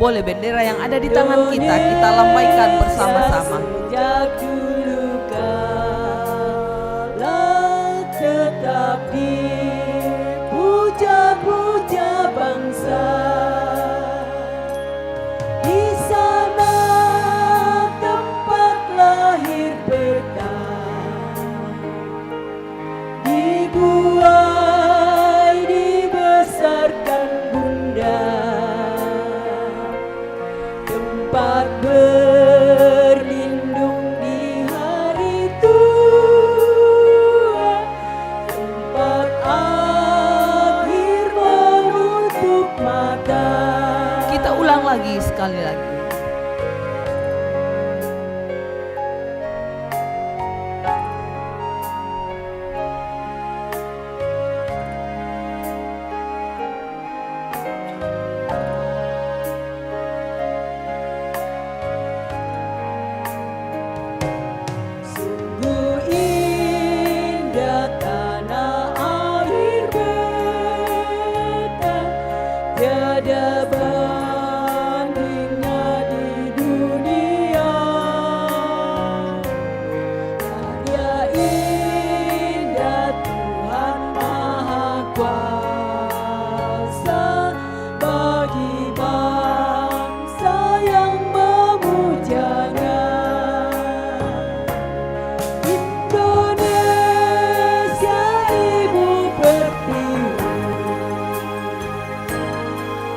Boleh bendera yang ada di tangan kita lambaikan bersama-sama. Sejak dulu kala tetap dipuja-puja bangsa. Di sana tempat lahir pertama, dibuai dibesarkan bunda, tempat berlindung di hari tua, tempat akhir menutup mata. Kita ulang lagi sekali lagi. Sungguh indah tanah air beta, tiada bandingnya di dunia. Karya indah Tuhan Maha Kuasa bagi bangsa yang memujanya. Indonesia ibu pertiwi,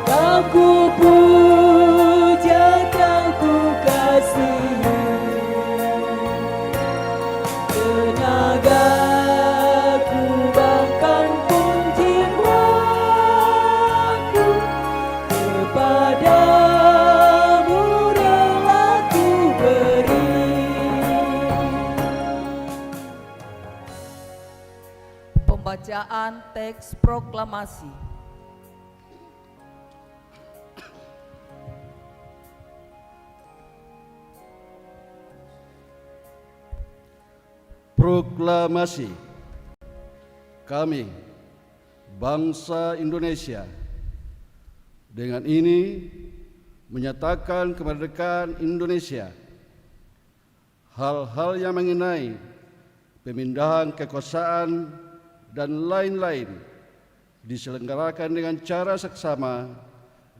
kau ku puja, kau ku kasihi. Tenagaku bahkan pun jiwaku kepadamu rela ku beri. Pembacaan teks proklamasi. Proklamasi. Kami, bangsa Indonesia, dengan ini menyatakan kemerdekaan Indonesia. Hal-hal yang mengenai pemindahan kekuasaan dan lain-lain diselenggarakan dengan cara seksama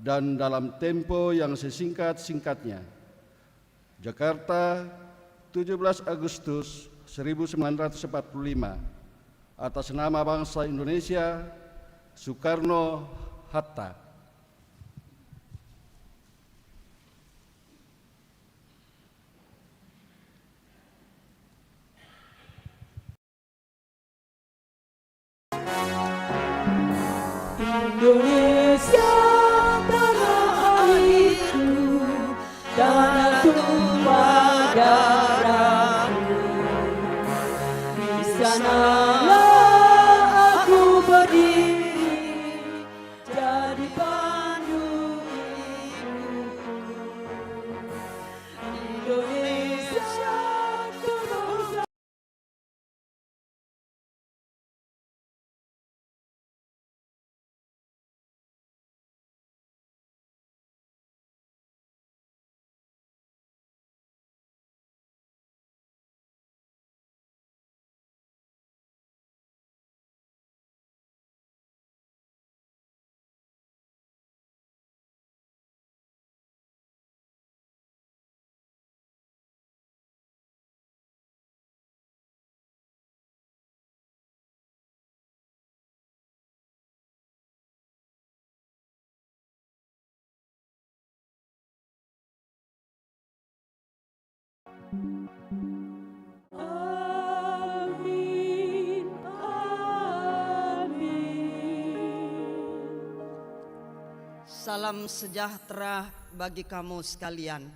dan dalam tempo yang sesingkat-singkatnya. Jakarta, 17 Agustus 1945. Atas nama bangsa Indonesia, Soekarno-Hatta. Indonesia tanah airku, tanah tumpah darahku. Di sanalah aku berdiri, jadi pandu hidupku. Indonesia bangsa. Amin, amin. Salam sejahtera bagi kamu sekalian.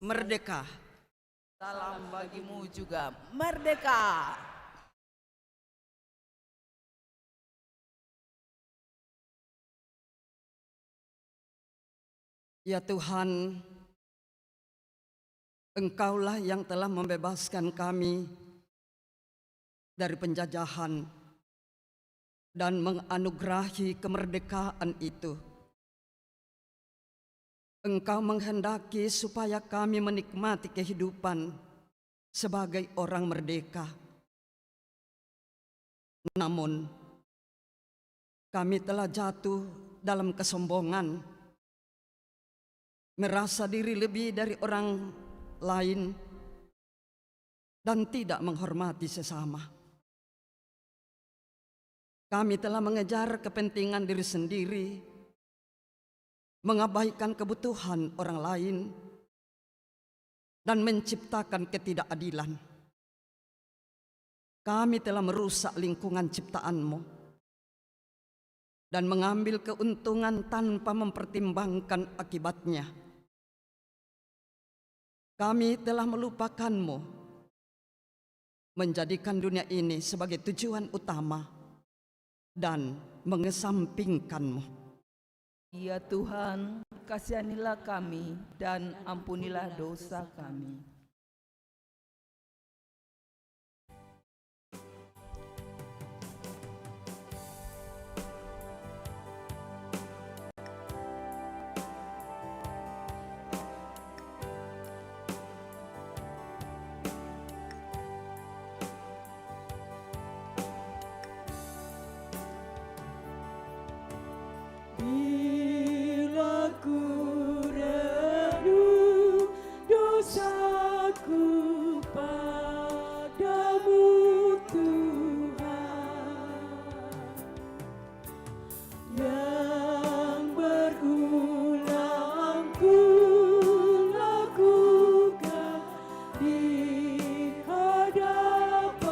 Merdeka. Salam bagimu juga. Merdeka. Ya Tuhan, Engkaulah yang telah membebaskan kami dari penjajahan dan menganugerahi kemerdekaan itu. Engkau menghendaki supaya kami menikmati kehidupan sebagai orang merdeka. Namun, kami telah jatuh dalam kesombongan, merasa diri lebih dari orang lain, dan tidak menghormati sesama. Kami telah mengejar kepentingan diri sendiri, mengabaikan kebutuhan orang lain, dan menciptakan ketidakadilan. Kami telah merusak lingkungan ciptaan-Mu dan mengambil keuntungan tanpa mempertimbangkan akibatnya. Kami telah melupakan-Mu, menjadikan dunia ini sebagai tujuan utama dan mengesampingkan-Mu. Ya Tuhan, kasihanilah kami dan ampunilah dosa kami. Bila ku renung dosaku padamu Tuhan, yang berulang ku lakukan di hadapan-Mu.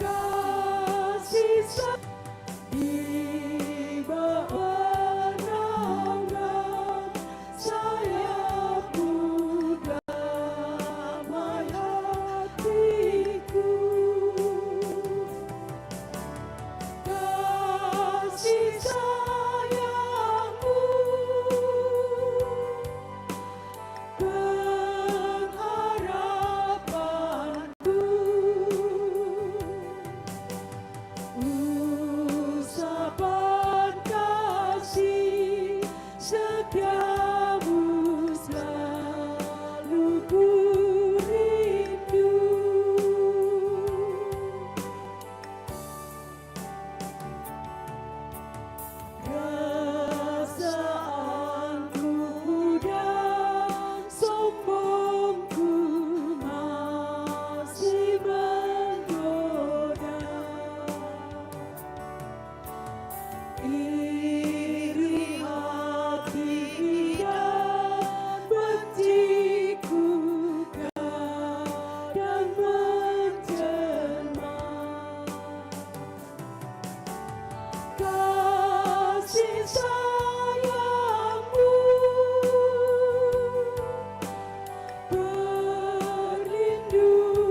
Kasih di bawah naungan sayap-Mu damai hatiku. Kasih sayang-Mu pengharapanku. Usapan kasih setiamu selalu ku rindu. Perasaanku dan sombongku masih menggoda. Iri hati dan benciku kadang menjelma. Kasih sayang-Mu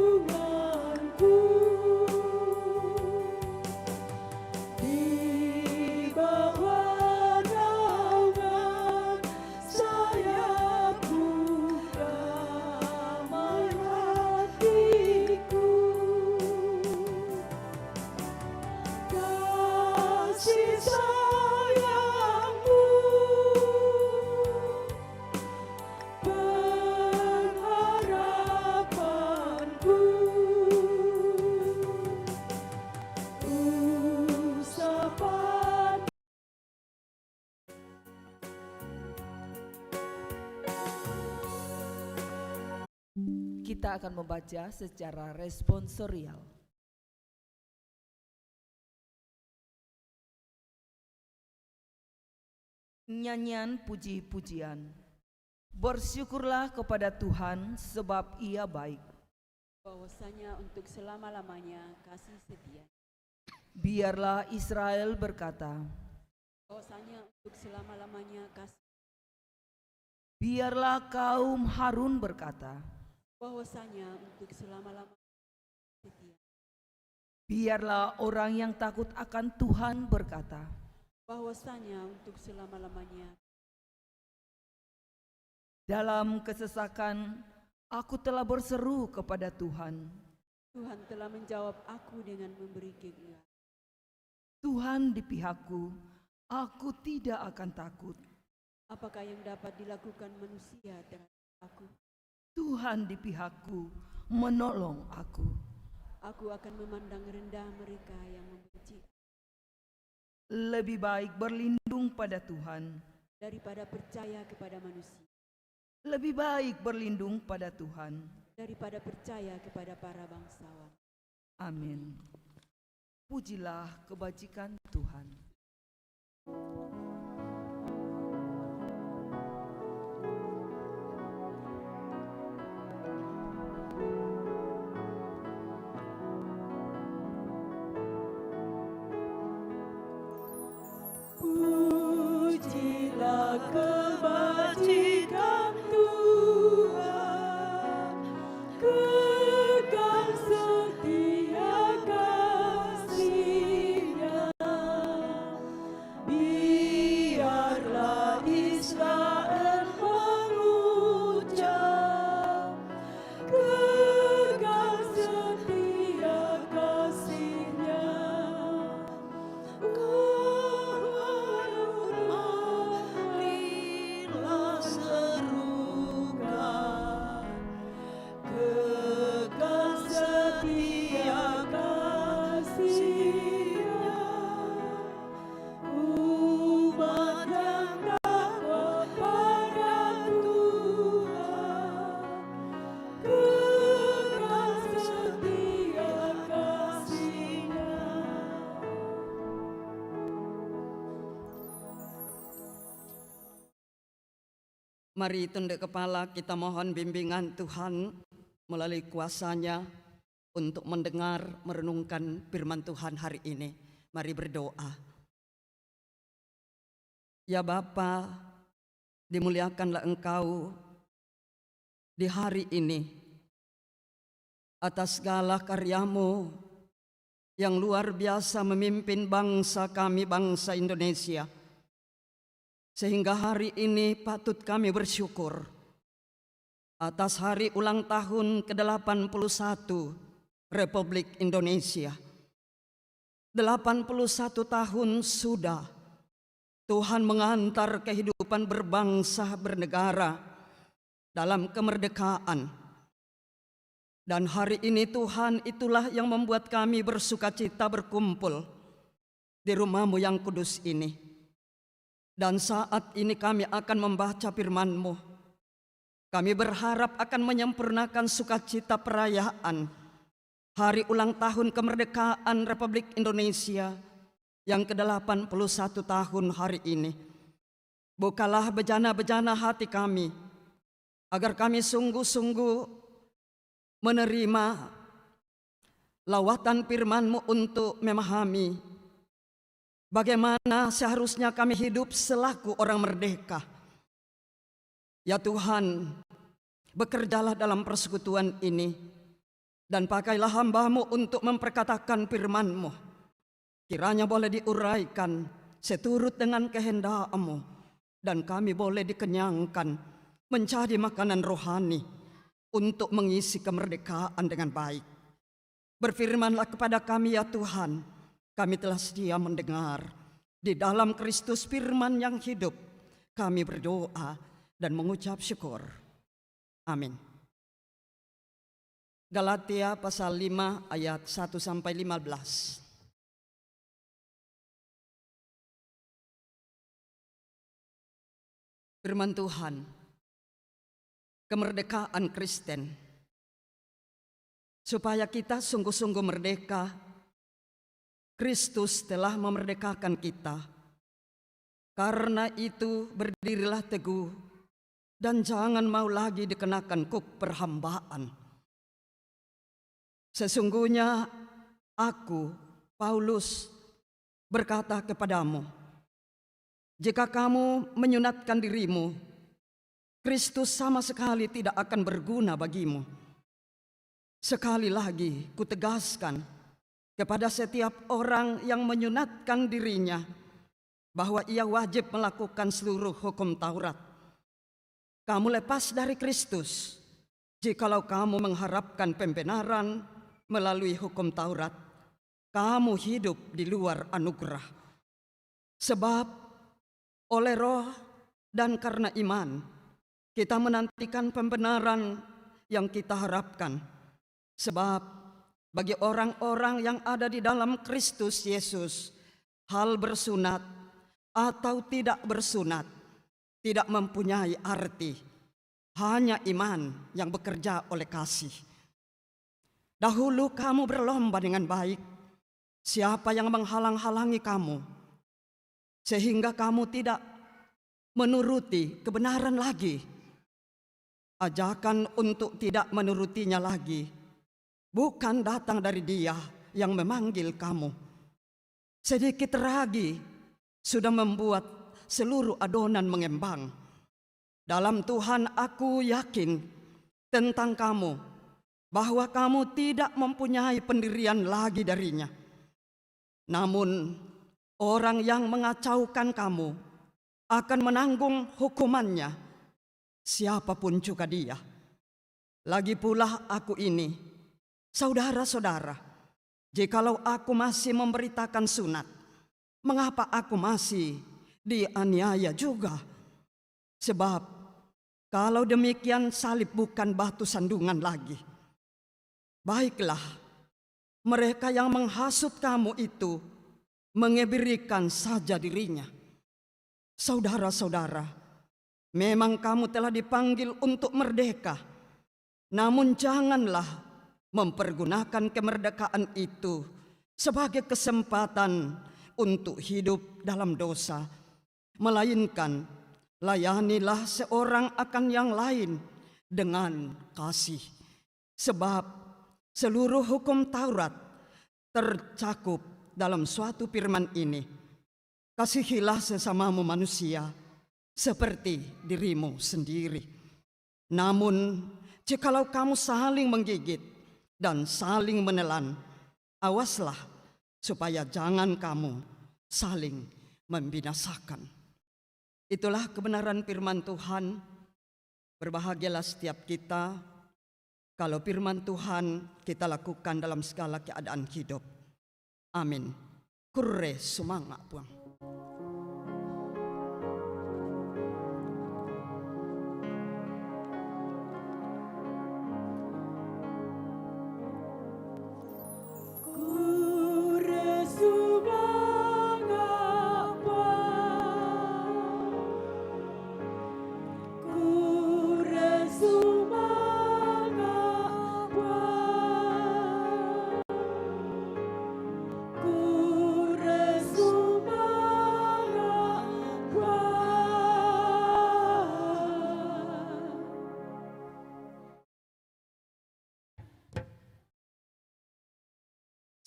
perlindunganku. Di bawah naungan sayap-Mu damai hatiku. Kasih sayang-Mu pengharapanku. Usapan Kita akan membaca secara responsorial. Nyanyian puji-pujian. Bersyukurlah kepada Tuhan sebab Ia baik. bahwasanya untuk selama-lamanya kasih setia. Biarlah Israel berkata, Bahwasanya untuk selama-lamanya kasih. biarlah kaum Harun berkata, Bahwasanya untuk selama-lamanya setia. biarlah orang yang takut akan Tuhan berkata, Bahwasanya untuk selama-lamanya. dalam kesesakan aku telah berseru kepada Tuhan. Tuhan telah menjawab aku dengan memberi kekuatan. Tuhan di pihakku, Aku tidak akan takut. Apakah yang dapat dilakukan manusia terhadap aku? Tuhan di pihakku, menolong aku. Aku akan memandang rendah mereka yang membenci Lebih baik berlindung pada Tuhan. daripada percaya kepada manusia, Lebih baik berlindung pada Tuhan. daripada percaya kepada para bangsawan. Amin. Pujilah kebajikan Tuhan. Pujilah kebajikan Tuhan, kekal setia kasih-Nya. Biarlah Israel mengucap, kekal setia kasih-Nya. Marilah serukan, kekal setia kasih-Nya. Umat yang dakwah pada Tuhan, kekal setia kasih-Nya. Mari tunduk kepala, kita mohon bimbingan Tuhan melalui kuasa-Nya untuk mendengar, merenungkan firman Tuhan hari ini. Mari berdoa. Ya Bapa, dimuliakanlah Engkau di hari ini atas segala karya-Mu yang luar biasa memimpin bangsa kami, bangsa Indonesia. Sehingga hari ini patut kami bersyukur atas hari ulang tahun ke-81 Republik Indonesia. 81 tahun sudah Tuhan mengantar kehidupan berbangsa bernegara dalam kemerdekaan. Dan hari ini Tuhan, itulah yang membuat kami bersukacita berkumpul di rumah-Mu yang kudus ini. Dan saat ini kami akan membaca firman-Mu. Kami berharap akan menyempurnakan sukacita perayaan hari ulang tahun kemerdekaan Republik Indonesia yang ke-81 tahun hari ini. Bukalah bejana-bejana hati kami, agar kami sungguh-sungguh menerima lawatan firman-Mu untuk memahami bagaimana seharusnya kami hidup selaku orang merdeka. Ya Tuhan, bekerjalah dalam persekutuan ini, dan pakailah hamba-Mu untuk memperkatakan firman-Mu. Kiranya boleh diuraikan seturut dengan kehendak-Mu, dan kami boleh dikenyangkan menjadi makanan rohani untuk mengisi kemerdekaan dengan baik. Berfirmanlah kepada kami ya Tuhan, kami telah sedia mendengar. Di dalam Kristus firman yang hidup, kami berdoa dan mengucap syukur. Amin. Galatia pasal 5 ayat 1-15. Firman Tuhan, kemerdekaan Kristen. Supaya kita sungguh-sungguh merdeka, Kristus telah memerdekakan kita. Karena itu berdirilah teguh dan jangan mau lagi dikenakan kuk perhambaan. Sesungguhnya aku, Paulus, berkata kepadamu, jika kamu menyunatkan dirimu, Kristus sama sekali tidak akan berguna bagimu. Sekali lagi kutegaskan kepada setiap orang yang menyunatkan dirinya bahwa ia wajib melakukan seluruh hukum Taurat. Kamu lepas dari Kristus jikalau kamu mengharapkan pembenaran melalui hukum Taurat. Kamu hidup di luar anugerah. Sebab oleh Roh dan karena iman, kita menantikan pembenaran yang kita harapkan. Sebab bagi orang-orang yang ada di dalam Kristus Yesus, hal bersunat atau tidak bersunat tidak mempunyai arti. Hanya iman yang bekerja oleh kasih. Dahulu kamu berlomba dengan baik. Siapa yang menghalang-halangi kamu, sehingga kamu tidak menuruti kebenaran lagi? Ajakan untuk tidak menurutinya lagi bukan datang dari Dia yang memanggil kamu. Sedikit ragi sudah membuat seluruh adonan mengembang. Dalam Tuhan aku yakin tentang kamu, bahwa kamu tidak mempunyai pendirian lagi darinya. Namun orang yang mengacaukan kamu akan menanggung hukumannya, siapapun juga dia. Lagi pula aku ini, saudara-saudara, jikalau aku masih memberitakan sunat, mengapa aku masih dianiaya juga? Sebab kalau demikian salib bukan batu sandungan lagi. Baiklah, mereka yang menghasut kamu itu mengebirikan saja dirinya. Saudara-saudara, memang kamu telah dipanggil untuk merdeka. Namun janganlah mempergunakan kemerdekaan itu sebagai kesempatan untuk hidup dalam dosa, melainkan layanilah seorang akan yang lain dengan kasih. Sebab seluruh hukum Taurat tercakup dalam suatu firman ini: kasihilah sesamamu manusia seperti dirimu sendiri. Namun jikalau kamu saling menggigit dan saling menelan, awaslah supaya jangan kamu saling membinasakan. Itulah kebenaran firman Tuhan. Berbahagialah setiap kita kalau firman Tuhan kita lakukan dalam segala keadaan hidup. Amin. Kurre sumanga puang.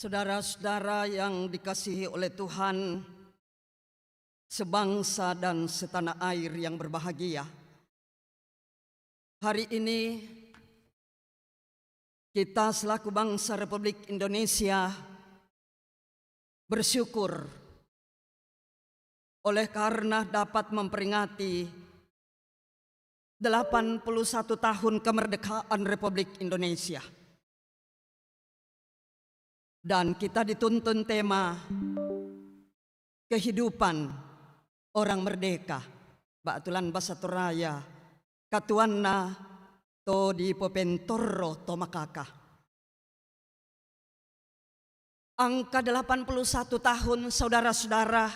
Saudara-saudara yang dikasihi oleh Tuhan, sebangsa dan setanah air yang berbahagia. Hari ini kita selaku bangsa Republik Indonesia bersyukur oleh karena dapat memperingati 81 tahun kemerdekaan Republik Indonesia. Dan kita dituntun tema kehidupan orang merdeka. Batulan basa Toraya, katuanna to di popentorro to makaka. Angka 81 tahun saudara-saudara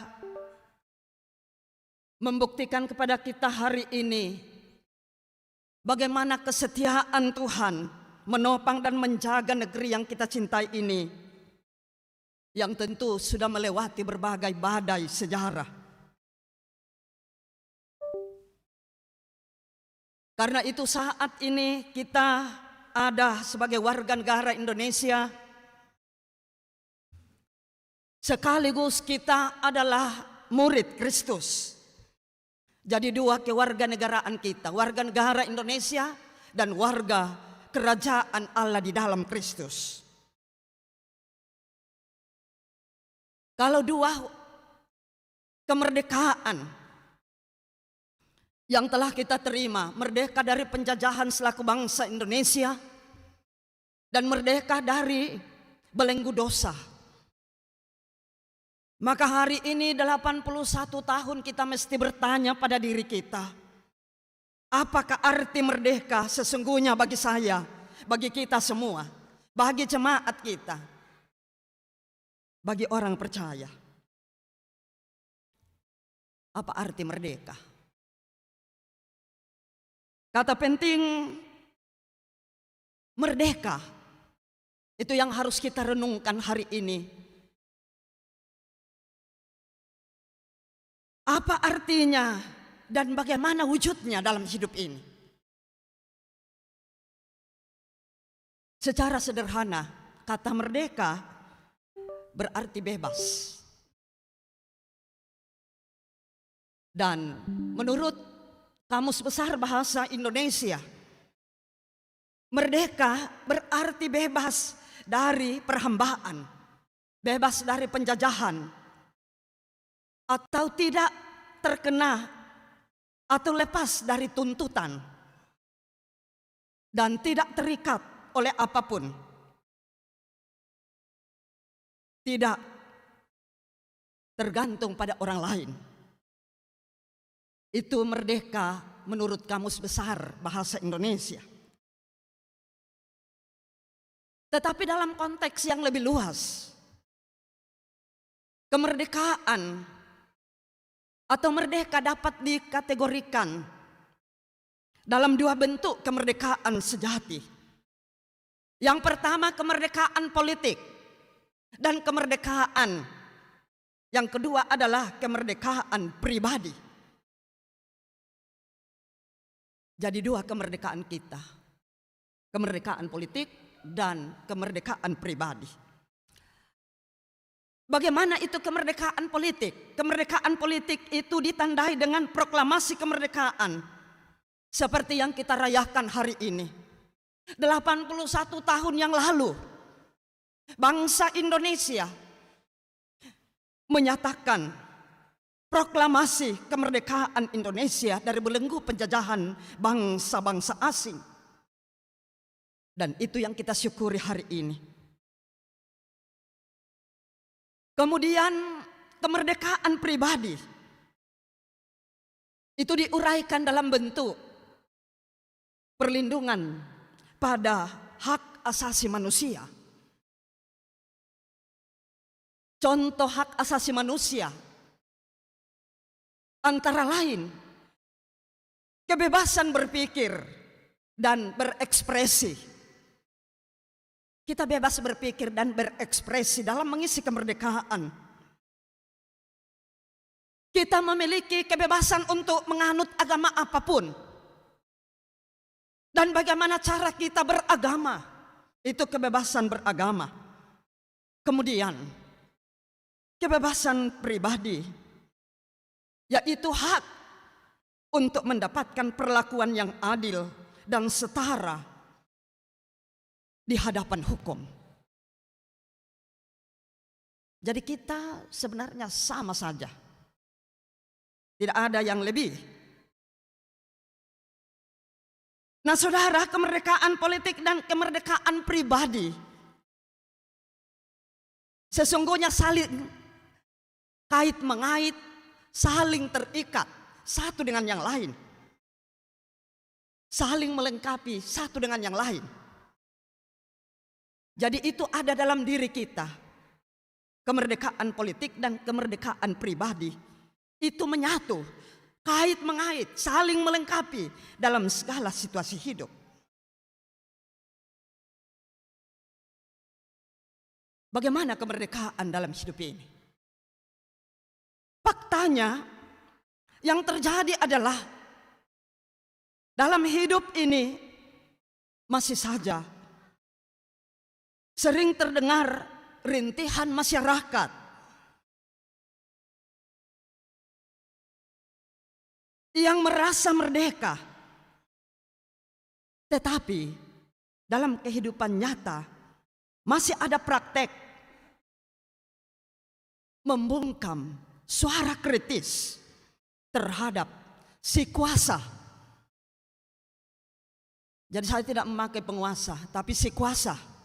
membuktikan kepada kita hari ini bagaimana kesetiaan Tuhan menopang dan menjaga negeri yang kita cintai ini, yang tentu sudah melewati berbagai badai sejarah. Karena itu saat ini kita ada sebagai warga negara Indonesia, sekaligus kita adalah murid Kristus. Jadi dua kewarganegaraan kita, warga negara Indonesia dan warga kerajaan Allah di dalam Kristus. Kalau dua kemerdekaan yang telah kita terima, merdeka dari penjajahan selaku bangsa Indonesia dan merdeka dari belenggu dosa. Maka hari ini 81 tahun kita mesti bertanya pada diri kita, apakah arti merdeka sesungguhnya bagi saya, bagi kita semua, bagi jemaat kita, bagi orang percaya. Apa arti merdeka? Kata penting merdeka itu yang harus kita renungkan hari ini. Apa artinya dan bagaimana wujudnya dalam hidup ini? Secara sederhana, kata merdeka berarti bebas. Dan menurut Kamus Besar Bahasa Indonesia, merdeka berarti bebas dari perhambaan, bebas dari penjajahan, atau tidak terkena atau lepas dari tuntutan, dan tidak terikat oleh apapun, tidak tergantung pada orang lain. Itu merdeka menurut Kamus Besar Bahasa Indonesia. Tetapi dalam konteks yang lebih luas, kemerdekaan atau merdeka dapat dikategorikan dalam dua bentuk kemerdekaan sejati. Yang pertama kemerdekaan politik, dan kemerdekaan yang kedua adalah kemerdekaan pribadi. Jadi dua kemerdekaan kita, kemerdekaan politik dan kemerdekaan pribadi. Bagaimana itu kemerdekaan politik? Kemerdekaan politik itu ditandai dengan proklamasi kemerdekaan seperti yang kita rayakan hari ini. 81 tahun yang lalu, bangsa Indonesia menyatakan proklamasi kemerdekaan Indonesia dari belenggu penjajahan bangsa-bangsa asing. Dan itu yang kita syukuri hari ini. Kemudian kemerdekaan pribadi itu diuraikan dalam bentuk perlindungan pada hak asasi manusia. Contoh hak asasi manusia antara lain kebebasan berpikir dan berekspresi. Kita bebas berpikir dan berekspresi dalam mengisi kemerdekaan. Kita memiliki kebebasan untuk menganut agama apapun. Dan bagaimana cara kita beragama, itu kebebasan beragama. Kemudian, kebebasan pribadi, yaitu hak untuk mendapatkan perlakuan yang adil dan setara di hadapan hukum. Jadi kita sebenarnya sama saja. Tidak ada yang lebih. Nah saudara, kemerdekaan politik dan kemerdekaan pribadi sesungguhnya saling kait mengait, saling terikat satu dengan yang lain. Saling melengkapi satu dengan yang lain. Jadi itu ada dalam diri kita. Kemerdekaan politik dan kemerdekaan pribadi itu menyatu, kait mengait, saling melengkapi dalam segala situasi hidup. Bagaimana kemerdekaan dalam hidup ini? Faktanya yang terjadi adalah dalam hidup ini masih saja sering terdengar rintihan masyarakat yang merasa merdeka, tetapi dalam kehidupan nyata masih ada praktek membungkam suara kritis terhadap si kuasa. Jadi saya tidak memakai penguasa, tapi si kuasa.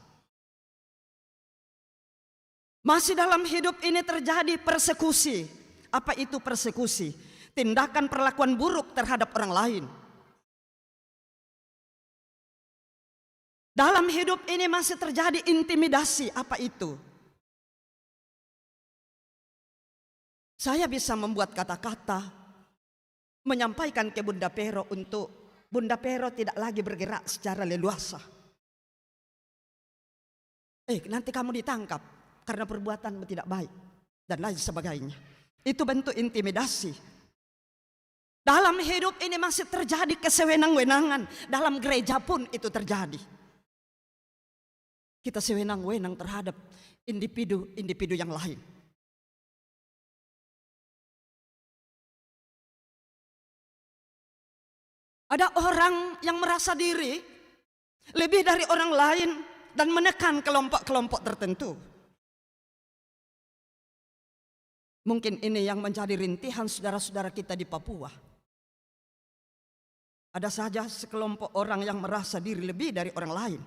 Masih dalam hidup ini terjadi persekusi. Apa itu persekusi? Tindakan perlakuan buruk terhadap orang lain. Dalam hidup ini masih terjadi intimidasi. Apa itu? Saya bisa membuat kata-kata, menyampaikan ke Bunda Pero untuk Bunda Pero tidak lagi bergerak secara leluasa. Nanti kamu ditangkap karena perbuatanmu tidak baik dan lain sebagainya. Itu bentuk intimidasi. Dalam hidup ini masih terjadi kesewenang-wenangan. Dalam gereja pun itu terjadi. Kita sewenang-wenang terhadap individu-individu yang lain. Ada orang yang merasa diri lebih dari orang lain dan menekan kelompok-kelompok tertentu. Mungkin ini yang menjadi rintihan saudara-saudara kita di Papua. Ada saja sekelompok orang yang merasa diri lebih dari orang lain.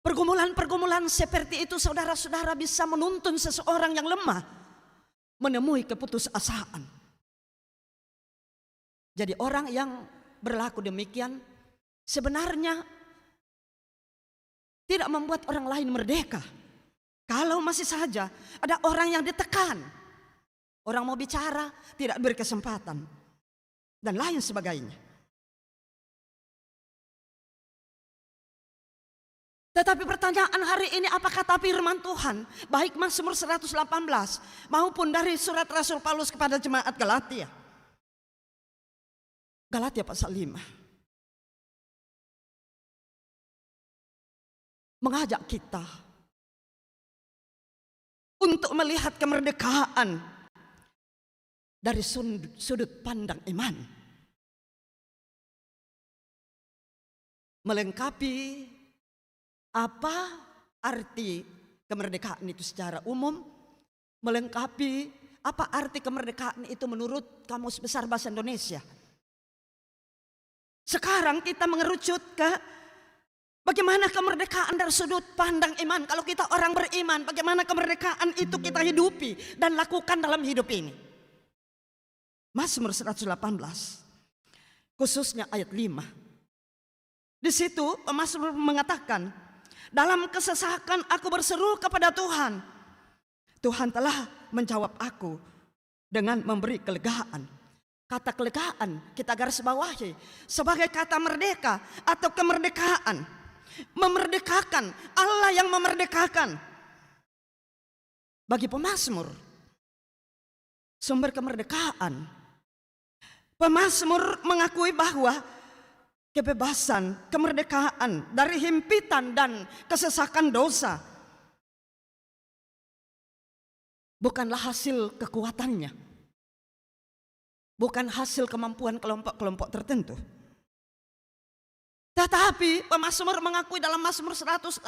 Pergumulan-pergumulan seperti itu saudara-saudara bisa menuntun seseorang yang lemah menemui keputusasaan. Jadi orang yang berlaku demikian sebenarnya tidak membuat orang lain merdeka. Kalau masih saja ada orang yang ditekan, orang mau bicara tidak beri kesempatan dan lain sebagainya. Tetapi pertanyaan hari ini, apa kata firman Tuhan baik Mazmur 118 maupun dari surat Rasul Paulus kepada jemaat Galatia. Galatia pasal 5 mengajak kita untuk melihat kemerdekaan dari sudut pandang iman, melengkapi apa arti kemerdekaan itu secara umum, melengkapi apa arti kemerdekaan itu menurut Kamus Besar Bahasa Indonesia. Sekarang kita mengerucut ke bagaimana kemerdekaan dari sudut pandang iman. Kalau kita orang beriman, bagaimana kemerdekaan itu kita hidupi dan lakukan dalam hidup ini. Mazmur 118, khususnya ayat 5. Di situ pemazmur mengatakan, dalam kesesakan aku berseru kepada Tuhan. Tuhan telah menjawab aku dengan memberi kelegaan. Kata kelegaan kita garis bawahi sebagai kata merdeka atau kemerdekaan. Memerdekakan, Allah yang memerdekakan. Bagi pemazmur, sumber kemerdekaan. Pemazmur mengakui bahwa kebebasan, kemerdekaan dari himpitan dan kesesakan dosa bukanlah hasil kekuatannya, bukan hasil kemampuan kelompok-kelompok tertentu. Tetapi pemazmur mengakui dalam Mazmur 118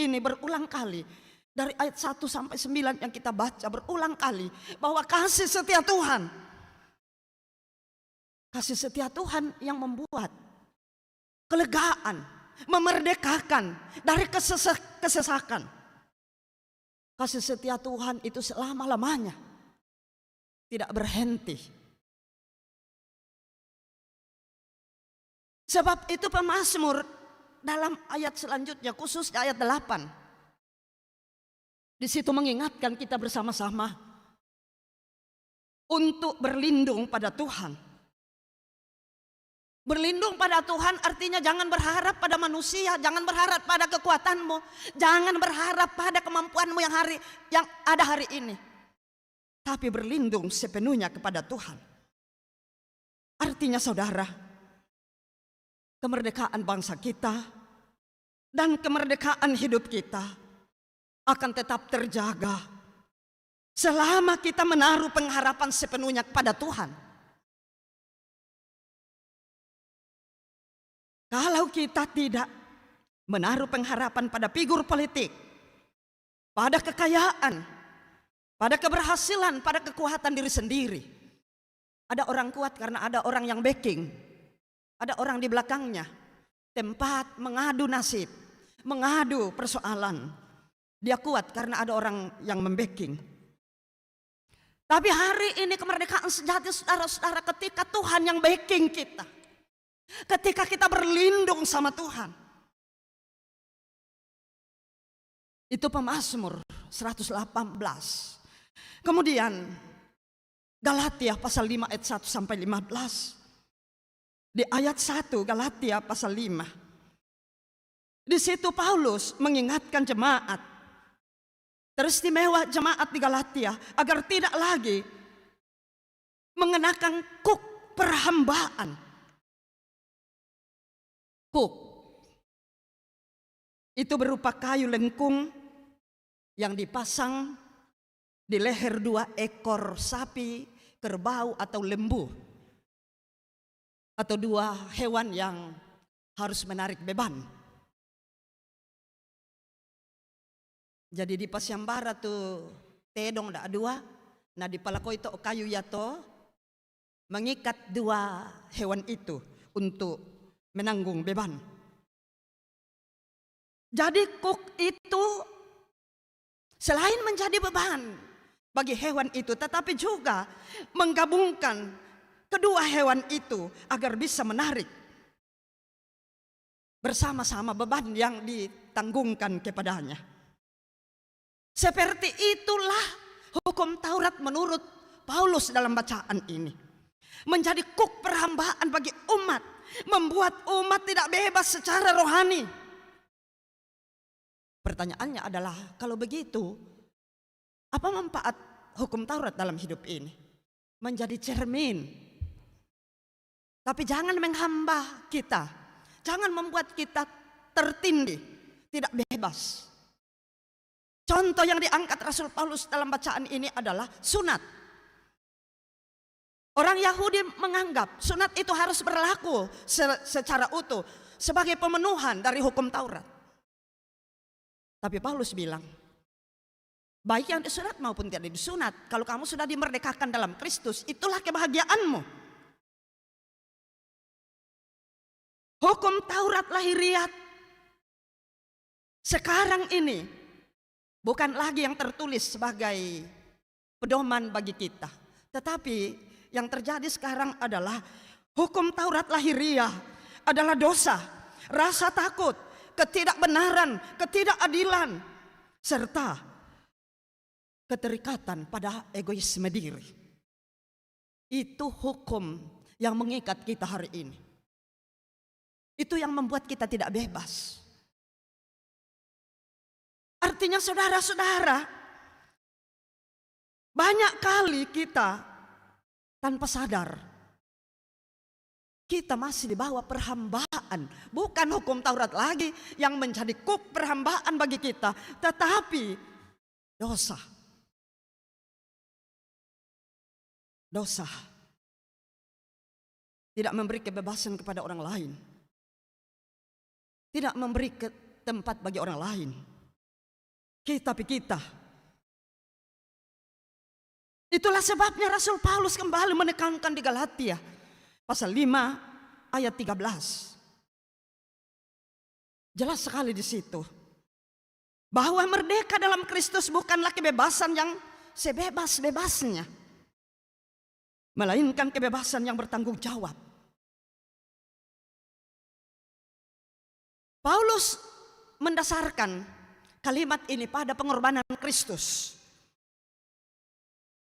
ini berulang kali, dari ayat 1 sampai 9 yang kita baca berulang kali, bahwa kasih setia Tuhan, kasih setia Tuhan yang membuat kelegaan, memerdekakan dari kesesakan. Kasih setia Tuhan itu selama-lamanya, tidak berhenti. Sebab itu pemazmur dalam ayat selanjutnya, khususnya ayat 8, di situ mengingatkan kita bersama-sama untuk berlindung pada Tuhan. Berlindung pada Tuhan artinya jangan berharap pada manusia, jangan berharap pada kekuatanmu, jangan berharap pada kemampuanmu yang ada hari ini. Tapi berlindung sepenuhnya kepada Tuhan. Artinya saudara, kemerdekaan bangsa kita dan kemerdekaan hidup kita akan tetap terjaga selama kita menaruh pengharapan sepenuhnya kepada Tuhan. Kalau kita tidak menaruh pengharapan pada figur politik, pada kekayaan, pada keberhasilan, pada kekuatan diri sendiri. Ada orang kuat karena ada orang yang backing, ada orang di belakangnya, tempat mengadu nasib, mengadu persoalan. Dia kuat karena ada orang yang membacking. Tapi hari ini kemerdekaan sejati saudara-saudara ketika Tuhan yang backing kita. Ketika kita berlindung sama Tuhan. Itu Pemazmur 118. Kemudian Galatia pasal 5 ayat 1 sampai 15. Di ayat 1 Galatia pasal 5. Di situ Paulus mengingatkan jemaat, teristimewa jemaat di Galatia, agar tidak lagi mengenakan kuk perhambaan. Kuk itu berupa kayu lengkung yang dipasang di leher 2 ekor sapi, kerbau atau lembu, atau 2 hewan yang harus menarik beban. Jadi di Pasyambara tuh tedong dak 2, nah di palako itu kayu yato mengikat 2 hewan itu untuk menanggung beban. Jadi kuk itu selain menjadi beban bagi hewan itu, tetapi juga menggabungkan kedua hewan itu agar bisa menarik bersama-sama beban yang ditanggungkan kepadanya. Seperti itulah hukum Taurat menurut Paulus dalam bacaan ini. Menjadi kuk perhambaan bagi umat, membuat umat tidak bebas secara rohani. Pertanyaannya adalah, kalau begitu, apa manfaat hukum Taurat dalam hidup ini? Menjadi cermin. Tapi jangan menghamba kita. Jangan membuat kita tertindih, tidak bebas. Contoh yang diangkat Rasul Paulus dalam bacaan ini adalah sunat. Orang Yahudi menganggap sunat itu harus berlaku secara utuh sebagai pemenuhan dari hukum Taurat. Tapi Paulus bilang, baik yang disunat maupun tidak disunat, kalau kamu sudah dimerdekakan dalam Kristus, itulah kebahagiaanmu. Hukum Taurat lahiriat sekarang ini bukan lagi yang tertulis sebagai pedoman bagi kita. Tetapi yang terjadi sekarang adalah hukum Taurat lahiriah adalah dosa, rasa takut, ketidakbenaran, ketidakadilan, serta keterikatan pada egoisme diri. Itu hukum yang mengikat kita hari ini. Itu yang membuat kita tidak bebas. Artinya saudara-saudara, banyak kali kita tanpa sadar, kita masih di bawah perhambaan. Bukan hukum Taurat lagi yang menjadi kuk perhambaan bagi kita, tetapi dosa. Dosa tidak memberi kebebasan kepada orang lain, tidak memberi tempat bagi orang lain. Tapi kita. Itulah sebabnya Rasul Paulus kembali menekankan di Galatia pasal 5 ayat 13. Jelas sekali di situ bahwa merdeka dalam Kristus bukanlah kebebasan yang sebebas-bebasnya, melainkan kebebasan yang bertanggung jawab. Paulus mendasarkan kalimat ini pada pengorbanan Kristus.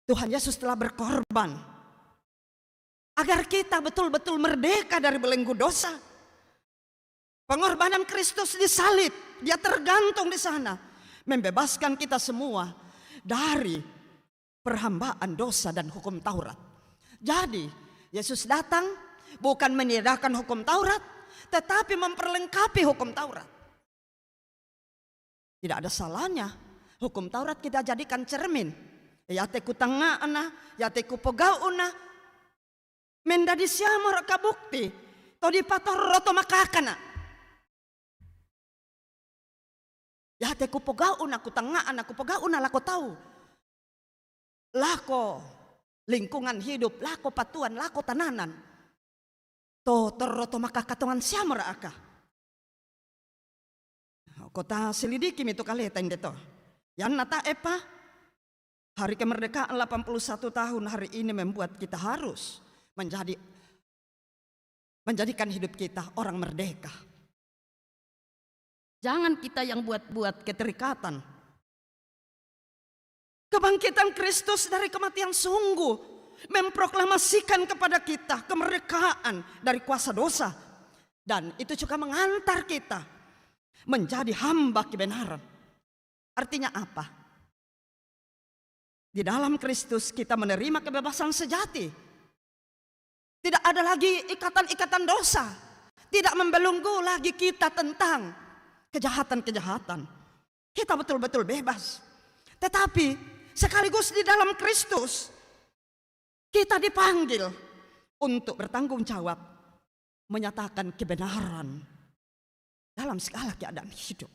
Tuhan Yesus telah berkorban agar kita betul-betul merdeka dari belenggu dosa. Pengorbanan Kristus disalib, dia tergantung di sana, membebaskan kita semua dari perhambaan dosa dan hukum Taurat. Jadi Yesus datang bukan meniadakan hukum Taurat, tetapi memperlengkapi hukum Taurat. Tidak ada salahnya hukum Taurat kita jadikan cermin. Yateku tangana, yateku pogauna, mendadi siamor kabukti, todi pator roto makakana. Yateku pogauna, ku tangana, ku pogauna, lako tahu. Lako lingkungan hidup, lako patuan, lako tananan. To toroto makakatongan siamor aka. Kota selidiki itu kaleta indeto. Yang nata epa hari kemerdekaan 81 tahun hari ini membuat kita harus menjadikan hidup kita orang merdeka. Jangan kita yang buat-buat keterikatan. Kebangkitan Kristus dari kematian sungguh memproklamasikan kepada kita kemerdekaan dari kuasa dosa. Dan itu juga mengantar kita menjadi hamba kebenaran. Artinya apa? Di dalam Kristus kita menerima kebebasan sejati. Tidak ada lagi ikatan-ikatan dosa. Tidak membelenggu lagi kita tentang kejahatan-kejahatan. Kita betul-betul bebas. Tetapi sekaligus di dalam Kristus kita dipanggil untuk bertanggung jawab menyatakan kebenaran dalam segala keadaan hidup.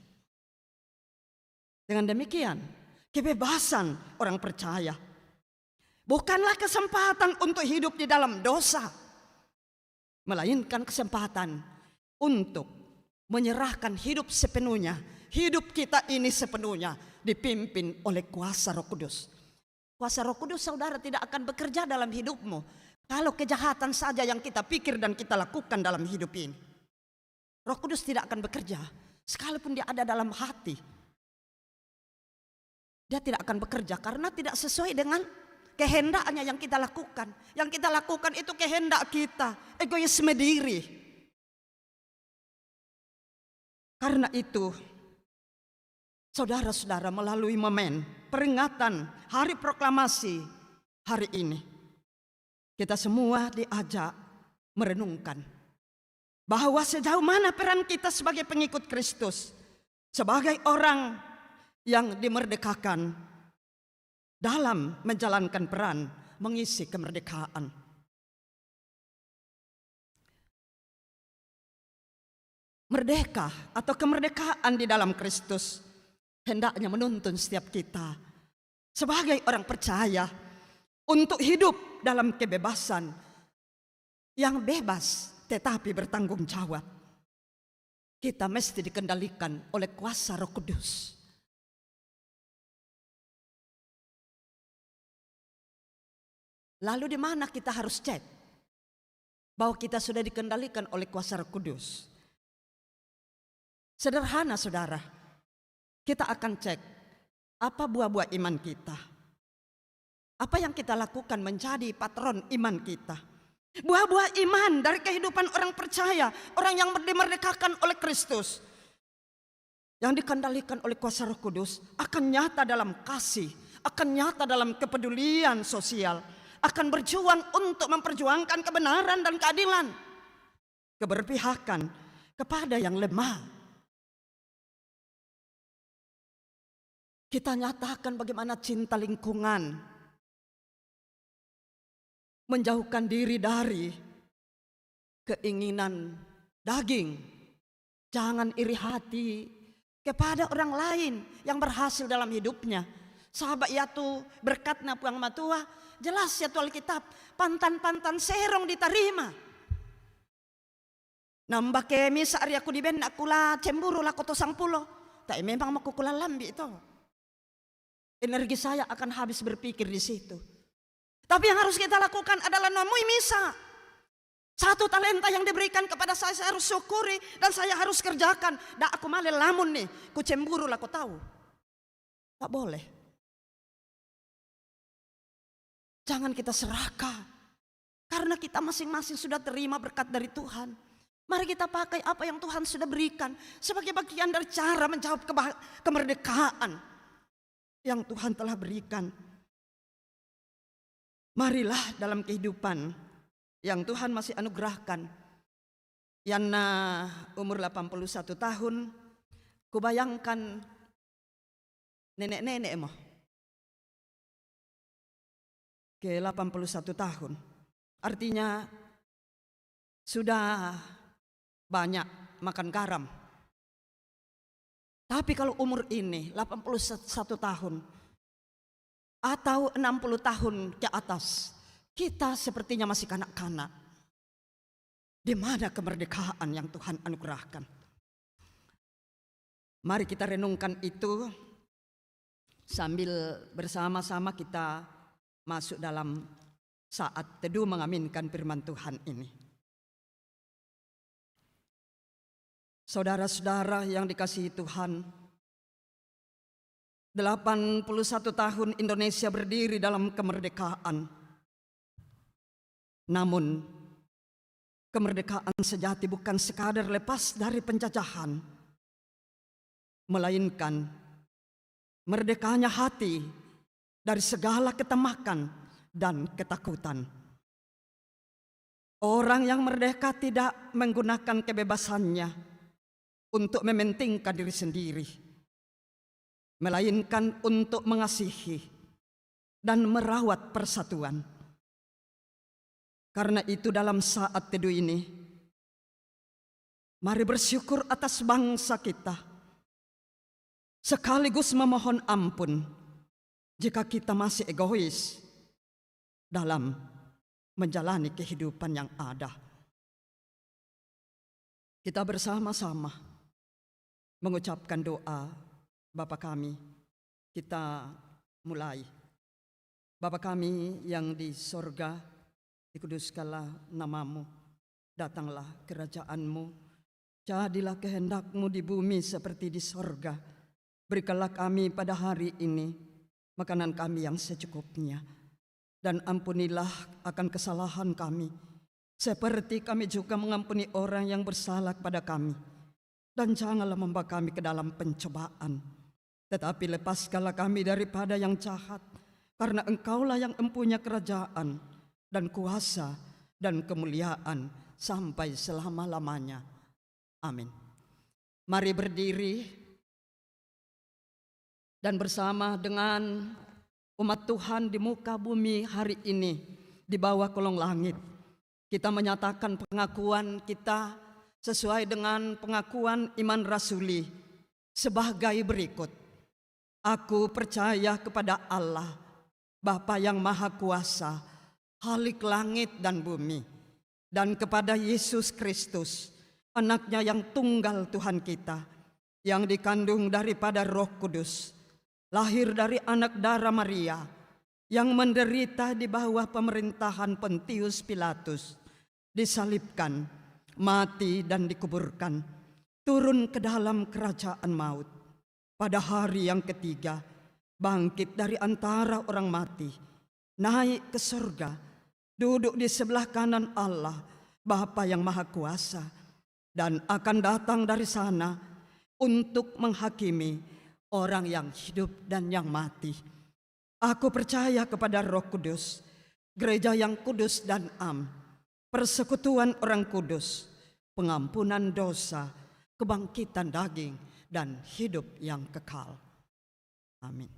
Dengan demikian, kebebasan orang percaya bukanlah kesempatan untuk hidup di dalam dosa, melainkan kesempatan untuk menyerahkan hidup sepenuhnya. Hidup kita ini sepenuhnya dipimpin oleh kuasa Roh Kudus. Kuasa Roh Kudus, saudara, tidak akan bekerja dalam hidupmu kalau kejahatan saja yang kita pikir dan kita lakukan dalam hidup ini. Roh Kudus tidak akan bekerja sekalipun dia ada dalam hati. Dia tidak akan bekerja karena tidak sesuai dengan kehendaknya yang kita lakukan. Yang kita lakukan itu kehendak kita, egoisme diri. Karena itu, saudara-saudara, melalui momen peringatan Hari Proklamasi hari ini, kita semua diajak merenungkan bahwa sejauh mana peran kita sebagai pengikut Kristus, sebagai orang yang dimerdekakan dalam menjalankan peran mengisi kemerdekaan. Merdeka atau kemerdekaan di dalam Kristus hendaknya menuntun setiap kita sebagai orang percaya untuk hidup dalam kebebasan yang bebas tetapi bertanggung jawab. Kita mesti dikendalikan oleh kuasa Roh Kudus. Lalu di mana kita harus cek bahwa kita sudah dikendalikan oleh kuasa Roh Kudus? Sederhana, saudara. Kita akan cek apa buah-buah iman kita. Apa yang kita lakukan menjadi patron iman kita. Buah-buah iman dari kehidupan orang percaya, orang yang dimerdekakan oleh Kristus, yang dikendalikan oleh kuasa Roh Kudus, akan nyata dalam kasih, akan nyata dalam kepedulian sosial, akan berjuang untuk memperjuangkan kebenaran dan keadilan, keberpihakan kepada yang lemah. Kita nyatakan bagaimana cinta lingkungan, menjauhkan diri dari keinginan daging. Jangan iri hati kepada orang lain yang berhasil dalam hidupnya. Sahabat yatu berkatna puang matua, jelas ya tu Alkitab, pantan-pantan serong diterima. Nambah kemi saari aku di ben akula cemburu lah koto sangpulo. Tak memang mau kukula lambi itu. Energi saya akan habis berpikir di situ. Tapi yang harus kita lakukan adalah namui misa. Satu talenta yang diberikan kepada saya harus syukuri dan saya harus kerjakan. Dak aku male lamun nih, ku cemburu lah ku tahu. Tak boleh. Jangan kita serakah. Karena kita masing-masing sudah terima berkat dari Tuhan. Mari kita pakai apa yang Tuhan sudah berikan sebagai bagian dari cara menjawab kemerdekaan yang Tuhan telah berikan. Marilah dalam kehidupan yang Tuhan masih anugerahkan. Yana umur 81 tahun, kubayangkan nenek-nenek mo ke 81 tahun. Artinya sudah banyak makan garam. Tapi kalau umur ini 81 tahun atau 60 tahun ke atas, kita sepertinya masih kanak-kanak. Di mana kemerdekaan yang Tuhan anugerahkan? Mari kita renungkan itu sambil bersama-sama kita masuk dalam saat teduh mengaminkan firman Tuhan ini. Saudara-saudara yang dikasihi Tuhan, 81 tahun Indonesia berdiri dalam kemerdekaan. Namun, kemerdekaan sejati bukan sekadar lepas dari penjajahan, melainkan merdekanya hati dari segala ketamakan dan ketakutan. Orang yang merdeka tidak menggunakan kebebasannya untuk mementingkan diri sendiri, melainkan untuk mengasihi dan merawat persatuan. Karena itu dalam saat teduh ini, mari bersyukur atas bangsa kita, sekaligus memohon ampun jika kita masih egois dalam menjalani kehidupan yang ada. Kita bersama-sama mengucapkan doa Bapa kami. Kita mulai. Bapa kami yang di sorga, dikuduskanlah namamu, datanglah kerajaanmu, jadilah kehendakmu di bumi seperti di sorga. Berikanlah kami pada hari ini makanan kami yang secukupnya, dan ampunilah akan kesalahan kami, seperti kami juga mengampuni orang yang bersalah kepada kami. Dan janganlah membawa kami ke dalam pencobaan, tetapi lepaskanlah kami daripada yang jahat, karena Engkaulah yang mempunyai kerajaan dan kuasa dan kemuliaan sampai selama-lamanya. Amin. Mari berdiri dan bersama dengan umat Tuhan di muka bumi hari ini di bawah kolong langit, kita menyatakan pengakuan kita sesuai dengan pengakuan iman rasuli sebagai berikut. Aku percaya kepada Allah, Bapa yang Maha Kuasa, Khalik langit dan bumi, dan kepada Yesus Kristus, anaknya yang tunggal Tuhan kita, yang dikandung daripada Roh Kudus, lahir dari anak darah Maria, yang menderita di bawah pemerintahan Pontius Pilatus, disalibkan, mati dan dikuburkan, turun ke dalam kerajaan maut. Pada hari yang ketiga, bangkit dari antara orang mati, naik ke surga, duduk di sebelah kanan Allah, Bapa yang Maha Kuasa, dan akan datang dari sana untuk menghakimi orang yang hidup dan yang mati. Aku percaya kepada Roh Kudus, gereja yang kudus dan am, persekutuan orang kudus, pengampunan dosa, kebangkitan daging, dan hidup yang kekal. Amin.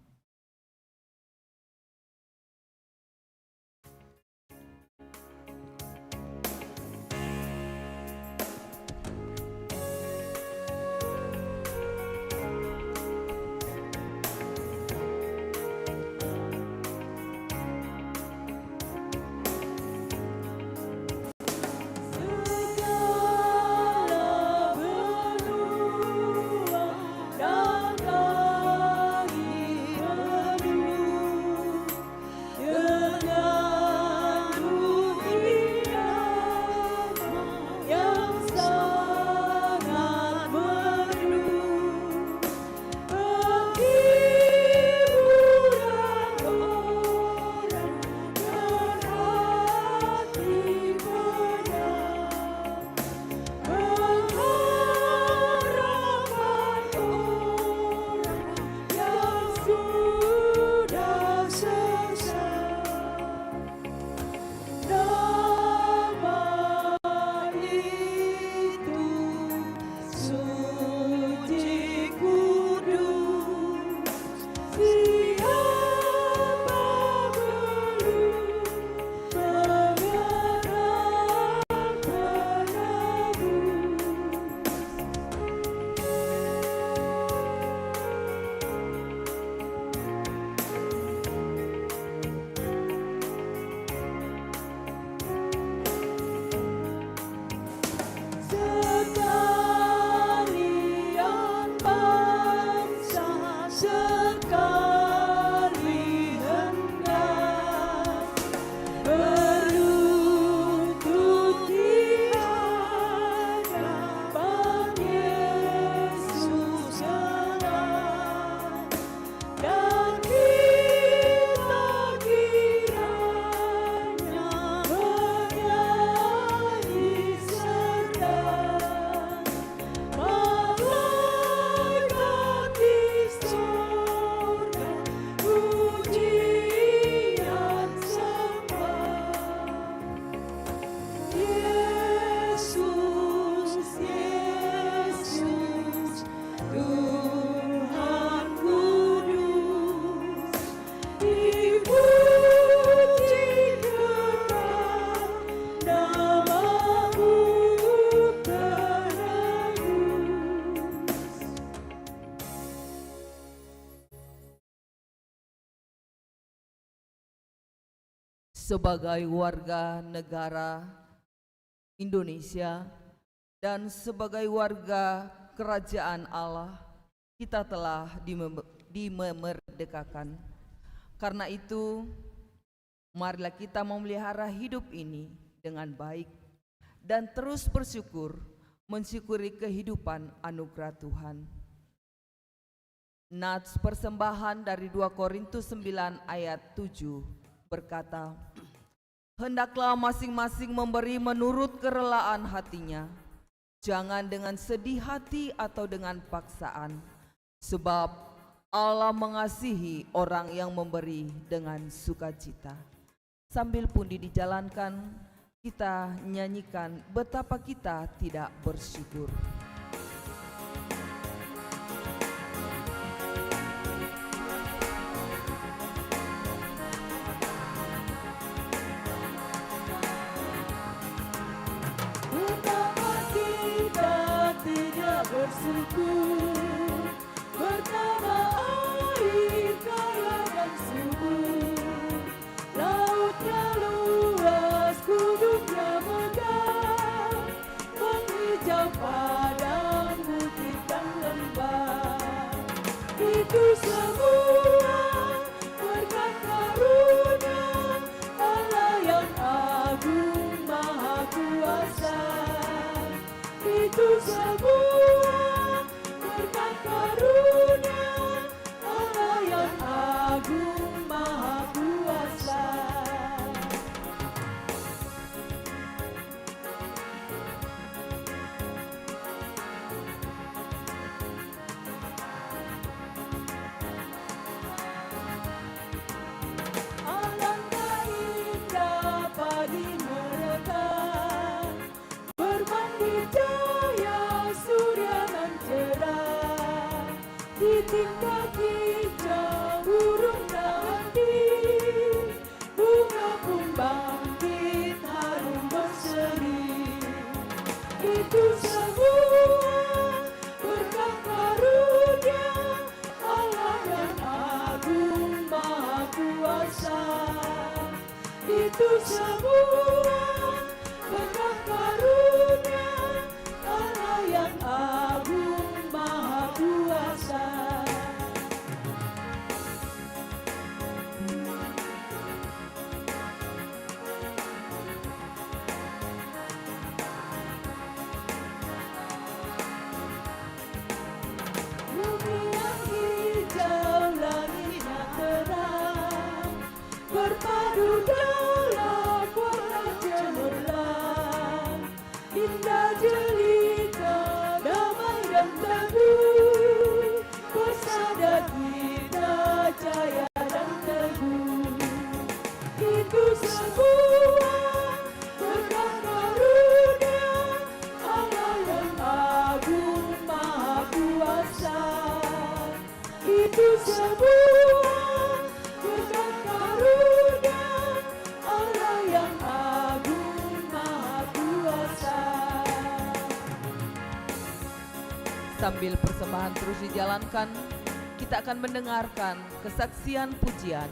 Segala benua dan langit sebagai warga negara Indonesia dan sebagai warga kerajaan Allah, kita telah dimerdekakan. Karena itu, marilah kita memelihara hidup ini dengan baik dan terus bersyukur, mensyukuri kehidupan anugerah Tuhan. Nats persembahan dari 2 Korintus 9 ayat 7 berkata, hendaklah masing-masing memberi menurut kerelaan hatinya, jangan dengan sedih hati atau dengan paksaan, sebab Allah mengasihi orang yang memberi dengan sukacita. Sambil pundi dijalankan, kita nyanyikan betapa kita tidak bersyukur. Betapa kita tidak bersyukur, betapa air kaya dan subur, lautnya luas, gunungnya megah, menghijau padang bukit dan lembah. Itu semua berkat karunia Allah yang agung maha kuasa. Itu semua berkat karunia Allah yang agung maha kuasa. Alangkah indah pagi mereka, bermandi cahaya surya nan cerah, titik kaki burung nanti, bunga pun bangkit harum berseri. Itu semua berkat karunia Allah yang agung maha kuasa. Itu semua berkat karunia Allah yang agung maha kuasa. Bumi yang hijau, langitnya terang, berpadu dalam warna cemerlang, indah jelita, damai dan teduh, bersama kita jaya dan teguh. Itu semua berkat karunia Allah yang agung maha kuasa. Itu semua berkat karunia Allah yang agung maha kuasa. Sambil persembahan terus dijalankan, kita akan mendengarkan kesaksian pujian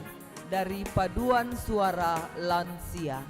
dari paduan suara lansia.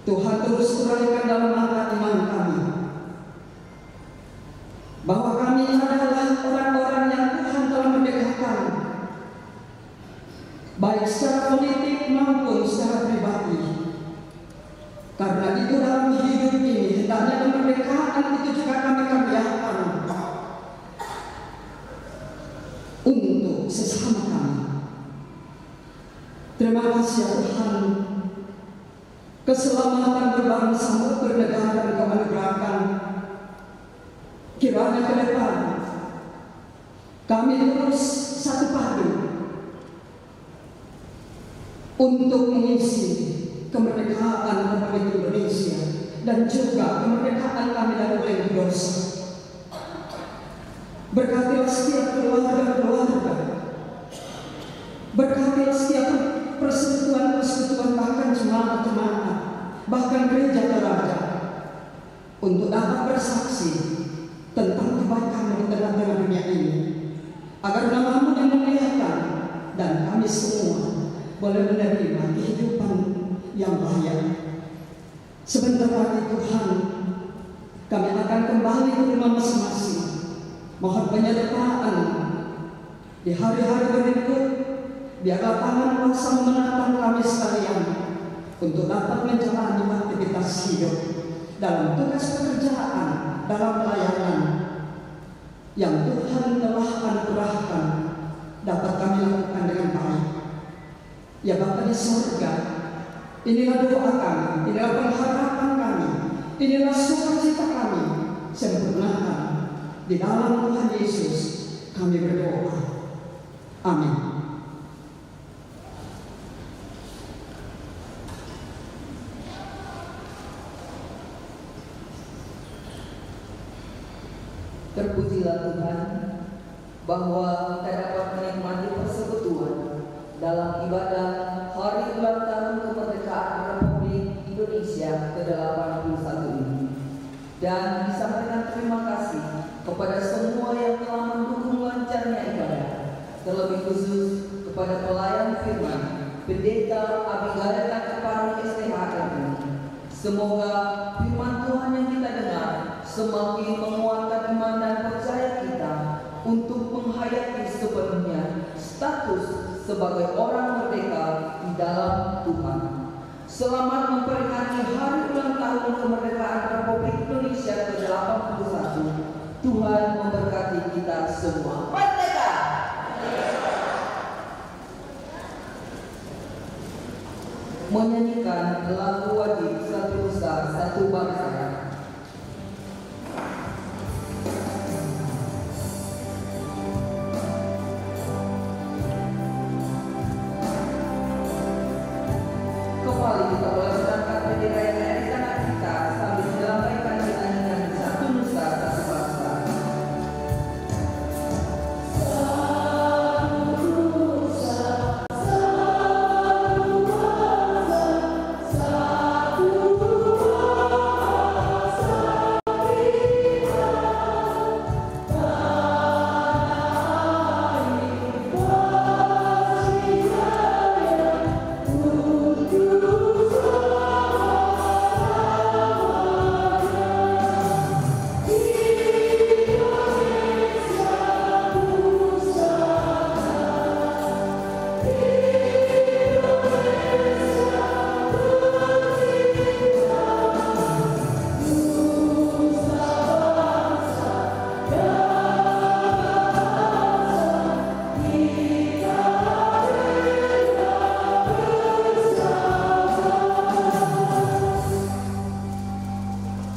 Tuhan terus uraikan dalam hati iman kami bahwa kami adalah orang-orang yang Tuhan telah merdekakan, baik secara politik maupun secara pribadi. Karena itu dalam hidup ini hendaknya kemerdekaan itu juga kami karyakan untuk sesama kami. Terima kasih ya Tuhan, keselamatan berbangsa, bernegara dan kemerdekaan. Kiranya ke depan kami terus satu padu untuk mengisi kemerdekaan Republik Indonesia dan juga kemerdekaan kami dari oleh dosa. Berkatilah setiap keluarga-keluarga, berkatilah setiap persekutuan-persekutuan, bahkan jemaat-jemaat, bahkan gereja-gereja, untuk dapat bersaksi tentang kebaikan di tengah-tengah dunia ini, agar nama-Mu dimuliakan dan kami semua boleh menerima kehidupan yang layak. Sebentar lagi Tuhan, kami akan kembali ke rumah masing-masing. Mohon penyertaan di hari-hari berikut. Biarlah tangan kuasa menatang kami sekalian untuk dapat menjalani aktivitas hidup dalam tugas pekerjaan, dalam pelayanan yang Tuhan telah anugerahkan dapat kami lakukan dengan baik. Ya Bapa di surga, inilah doa kami, inilah pengharapan kami, inilah sukacita kami. Sempurnakan di dalam Tuhan Yesus kami berdoa. Amin. Terpujilah Tuhan bahwa kita dapat menikmati persekutuan dalam ibadah Hari Ulang Tahun Kemerdekaan Republik Indonesia ke-81 ini. Dan disampaikan terima kasih kepada semua yang telah mendukung lancarnya ibadah, terlebih khusus kepada pelayan firman Pendeta Abigail Kepala STHMI. Semoga firman Tuhan yang kita dengar semakin menguatkan iman dan percaya kita untuk menghayati sepenuhnya status sebagai orang merdeka di dalam Tuhan. Selamat memperingati Hari Ulang Tahun Kemerdekaan Republik Indonesia ke-81. Tuhan memberkati kita semua. Merdeka! Menyanyikan lagu wajib Satu Nusa Satu Bangsa. Kembali kita boleh mengangkat bendera yang ada di tangan kita sambil dilambaikan dinyanyikan Satu Nusa Satu Bangsa.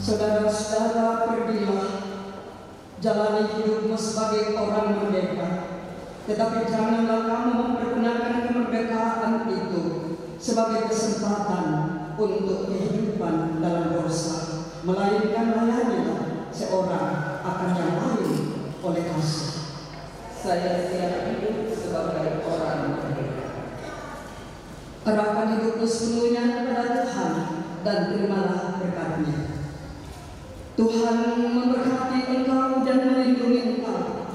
Saudara-saudara, pergilah, jalani hidupmu sebagai orang merdeka. Tetapi janganlah kamu mempergunakan kemerdekaan itu sebagai kesempatan untuk kehidupan dalam dosa, melainkan layanilah seorang akan yang lain oleh kasih. Saya siap hidup sebagai orang merdeka. Arahkan hidupmu sepenuhnya kepada Tuhan dan terimalah berkat-Nya. Tuhan memberkati engkau dan melindungi engkau.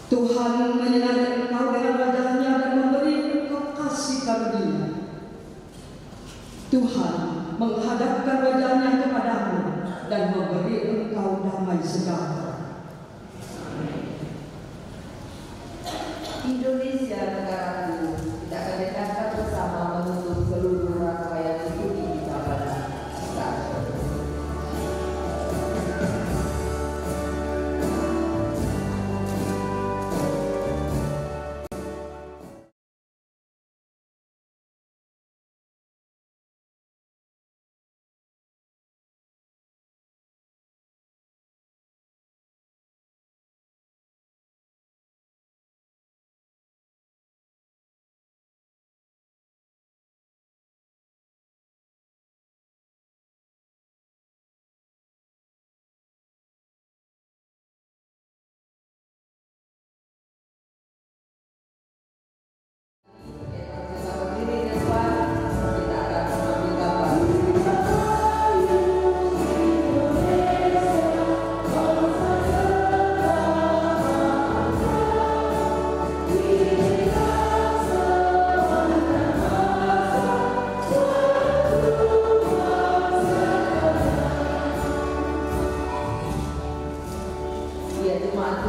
Tuhan menyinari engkau dengan wajah-Nya dan memberi engkau kasih karunia. Tuhan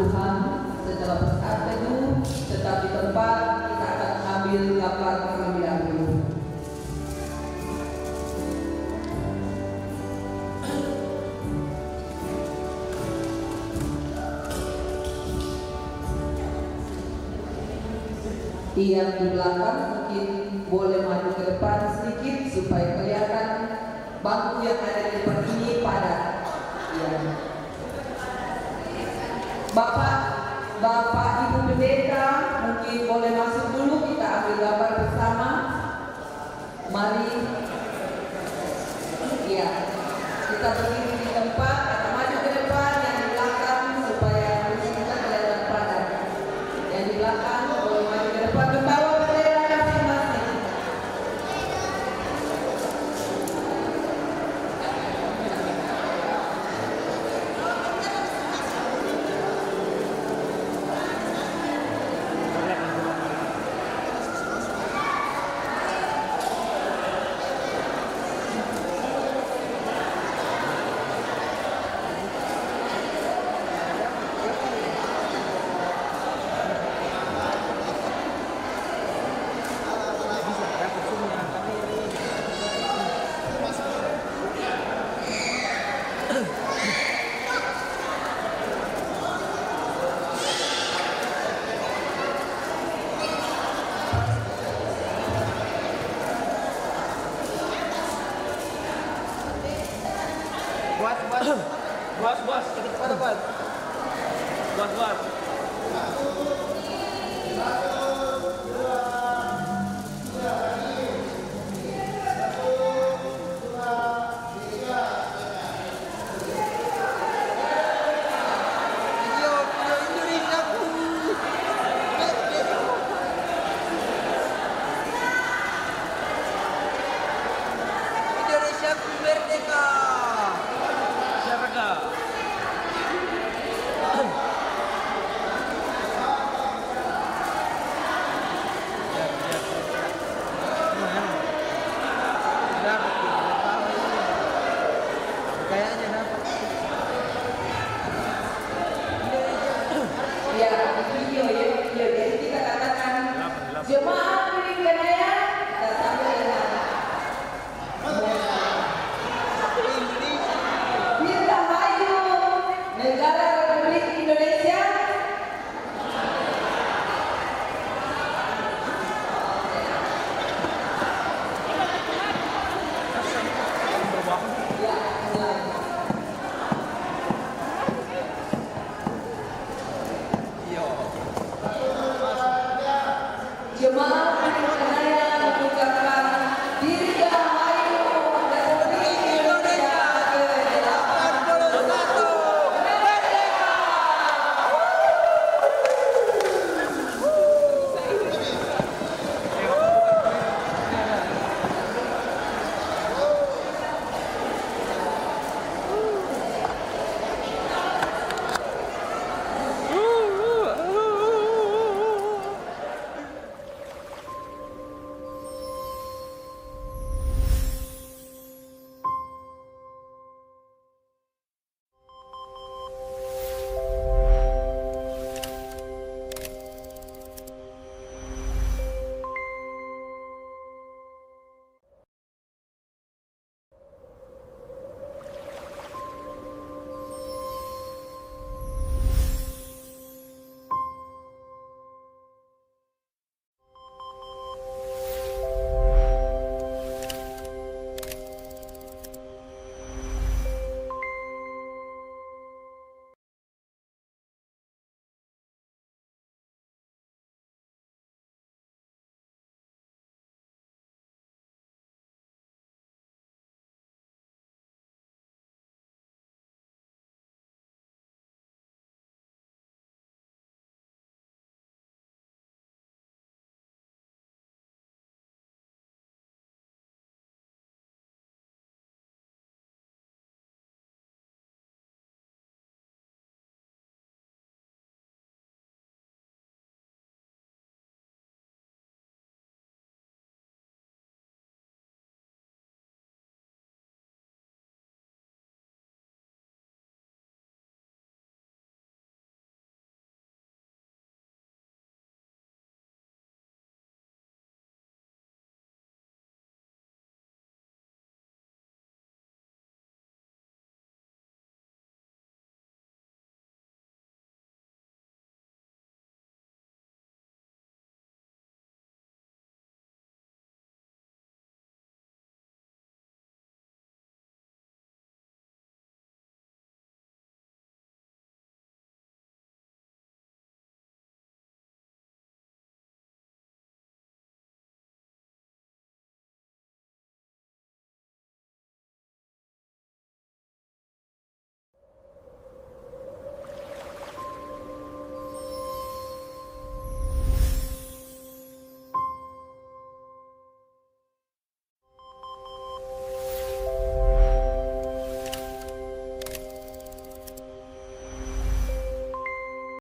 Tuhan, setelah bersaat teduh, tetap di tempat, kita akan ambil gambar terlebih dahulu. Yang di belakang mungkin boleh maju ke depan sedikit supaya kelihatan bangku yang ada di depan ini padat. Ya. Bapak Ibu Pendeta mungkin boleh masuk dulu, kita ambil gambar bersama. Mari. Ya. Kita berdiri di tempat, kita maju ke depan, yang di belakang supaya kita kelihatan padat. Yang di belakang boleh maju ke depan membawa bendera masing-masing. Bos, kita pada bos. Bos.